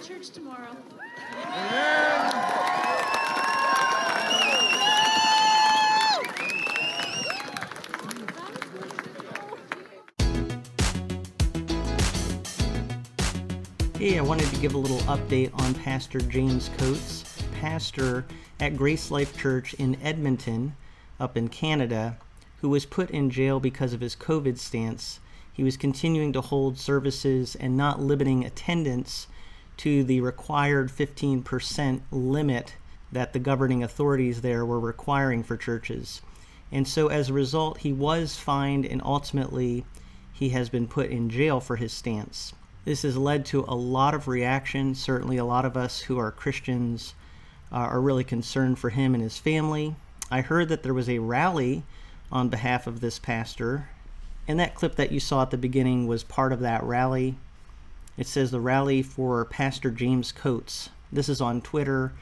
church tomorrow. Hey, I wanted to give a little update on Pastor James Coates, pastor at Grace Life Church in Edmonton, up in Canada, who was put in jail because of his COVID stance. He was continuing to hold services and not limiting attendance to the required 15% limit that the governing authorities there were requiring for churches. And so as a result, he was fined, and ultimately he has been put in jail for his stance. This has led to a lot of reaction. Certainly a lot of us who are Christians are really concerned for him and his family. I heard that there was a rally on behalf of this pastor, and that clip that you saw at the beginning was part of that rally. It says the rally for Pastor James Coates. This is on Twitter.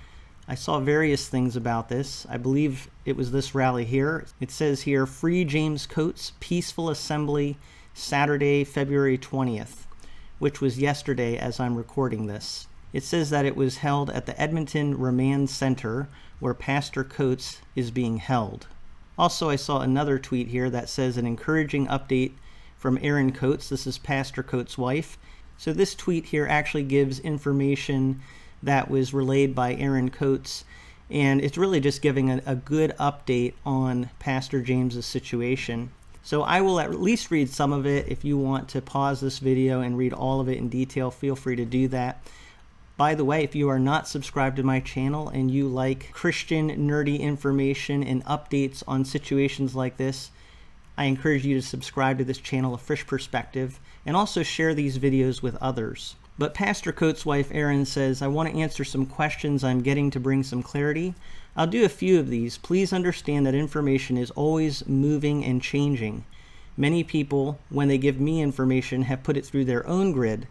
I saw various things about this. I believe it was this rally here. It says here, Free James Coates, Peaceful Assembly, Saturday, February 20th. Which was yesterday as I'm recording this. It says that it was held at the Edmonton Remand Centre, where Pastor Coates is being held. Also, I saw another tweet here that says an encouraging update from Erin Coates. This is Pastor Coates' wife. So this tweet here actually gives information that was relayed by Erin Coates, and it's really just giving a good update on Pastor James's situation. So I will at least read some of it. If you want to pause this video and read all of it in detail, feel free to do that. By the way, if you are not subscribed to my channel and you like Christian nerdy information and updates on situations like this, I encourage you to subscribe to this channel, A Frisch Perspective, and also share these videos with others. But Pastor Coates' wife, Erin, says, I want to answer some questions I'm getting to bring some clarity. I'll do a few of these. Please understand that information is always moving and changing. Many people, when they give me information, have put it through their own grid.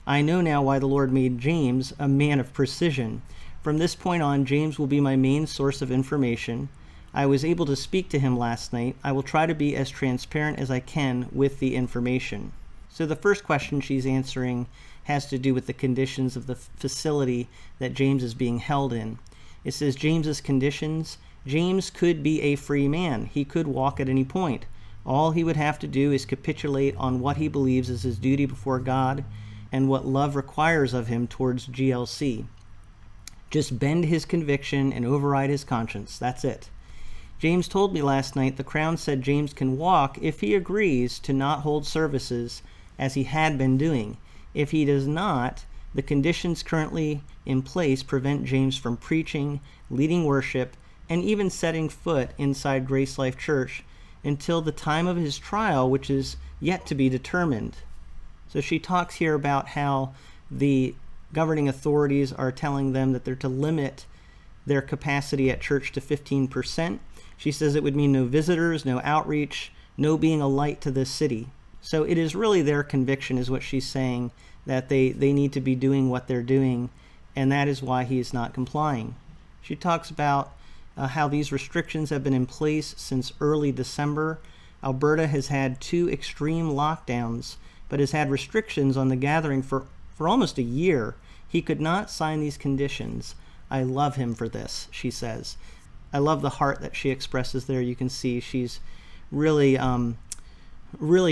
I know now why the Lord made James a man of precision. From this point on, James will be my main source of information. I was able to speak to him last night. I will try to be as transparent as I can with the information. So the first question she's answering has to do with the conditions of the facility that James is being held in. It says James's conditions. James could be a free man. He could walk at any point. All he would have to do is capitulate on what he believes is his duty before God and what love requires of him towards GLC. Just bend his conviction and override his conscience. That's it. James told me last night the Crown said James can walk if he agrees to not hold services as he had been doing. If he does not, the conditions currently in place prevent James from preaching, leading worship, and even setting foot inside Grace Life Church until the time of his trial, which is yet to be determined. So she talks here about how the governing authorities are telling them that they're to limit their capacity at church to 15%. She says it would mean no visitors, no outreach, no being a light to this city. So it is really their conviction, is what she's saying, that they need to be doing what they're doing, and that is why he is not complying. She talks about how these restrictions have been in place since early December. Alberta has had 2 extreme lockdowns, but has had restrictions on the gathering for almost a year. He could not sign these conditions. I love him for this, she says. I love the heart that she expresses there. You can see she's really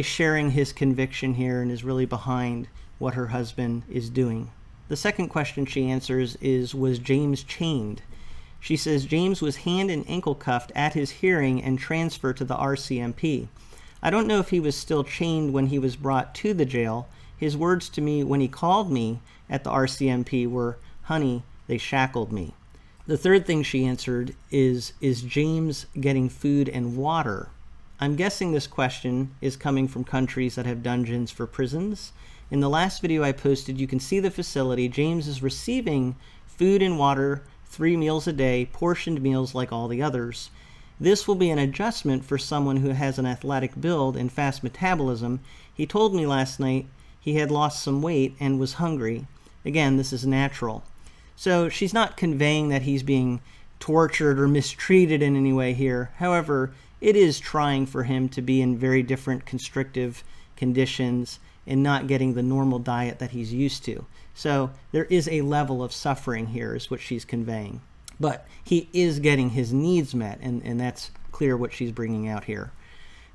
sharing his conviction here and is really behind what her husband is doing. The second question she answers is, was James chained? She says James was hand and ankle cuffed at his hearing and transferred to the RCMP. I don't know if he was still chained when he was brought to the jail. His words to me when he called me at the RCMP were, honey, they shackled me. The third thing she answered is James getting food and water? I'm guessing this question is coming from countries that have dungeons for prisons. In the last video I posted, you can see the facility. James is receiving food and water 3 meals a day, portioned meals like all the others. This will be an adjustment for someone who has an athletic build and fast metabolism. He told me last night he had lost some weight and was hungry. Again, this is natural. So she's not conveying that he's being tortured or mistreated in any way here. However, it is trying for him to be in very different constrictive conditions and not getting the normal diet that he's used to. So there is a level of suffering here, is what she's conveying. But he is getting his needs met, and that's clear what she's bringing out here.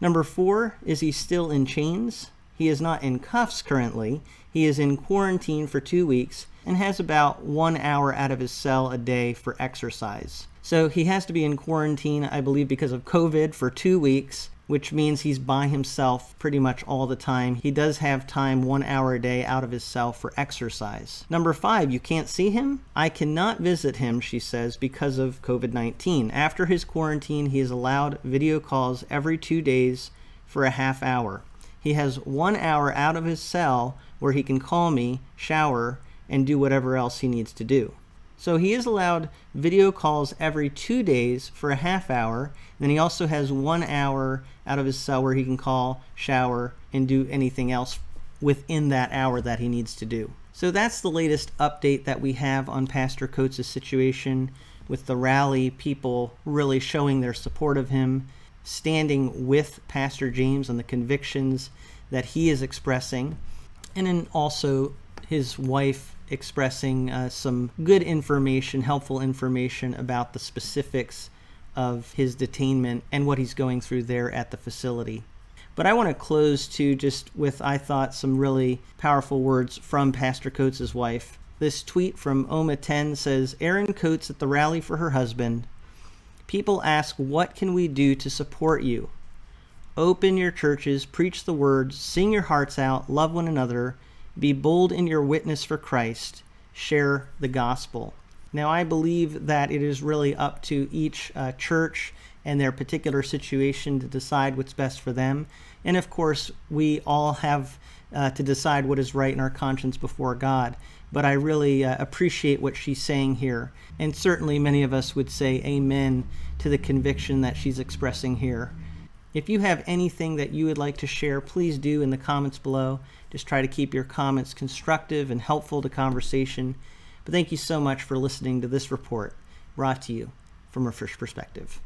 Number 4 is he's still in chains. He is not in cuffs currently. He is in quarantine for 2 weeks and has about 1 hour out of his cell a day for exercise. So he has to be in quarantine, I believe, because of COVID for 2 weeks, which means he's by himself pretty much all the time. He does have time 1 hour a day out of his cell for exercise. Number 5, you can't see him? I cannot visit him, she says, because of COVID-19. After his quarantine, he is allowed video calls every 2 days for a half hour. He has 1 hour out of his cell where he can call me, shower, and do whatever else he needs to do. So he is allowed video calls every 2 days for a half hour. Then he also has 1 hour out of his cell where he can call, shower, and do anything else within that hour that he needs to do. So that's the latest update that we have on Pastor Coates' situation, with the rally people really showing their support of him, standing with Pastor James on the convictions that he is expressing, and then also his wife expressing some good information, helpful information about the specifics of his detainment and what he's going through there at the facility. But I want to close too just with, I thought, some really powerful words from Pastor Coates' wife. This tweet from Oma10 says, Erin Coates at the rally for her husband. People ask, what can we do to support you? Open your churches, preach the word, sing your hearts out, love one another, be bold in your witness for Christ, share the gospel. Now, I believe that it is really up to each church and their particular situation to decide what's best for them. And of course, we all have to decide what is right in our conscience before God. But I really appreciate what she's saying here. And certainly many of us would say amen to the conviction that she's expressing here. If you have anything that you would like to share, please do in the comments below. Just try to keep your comments constructive and helpful to conversation. But thank you so much for listening to this report brought to you from A Frisch Perspective.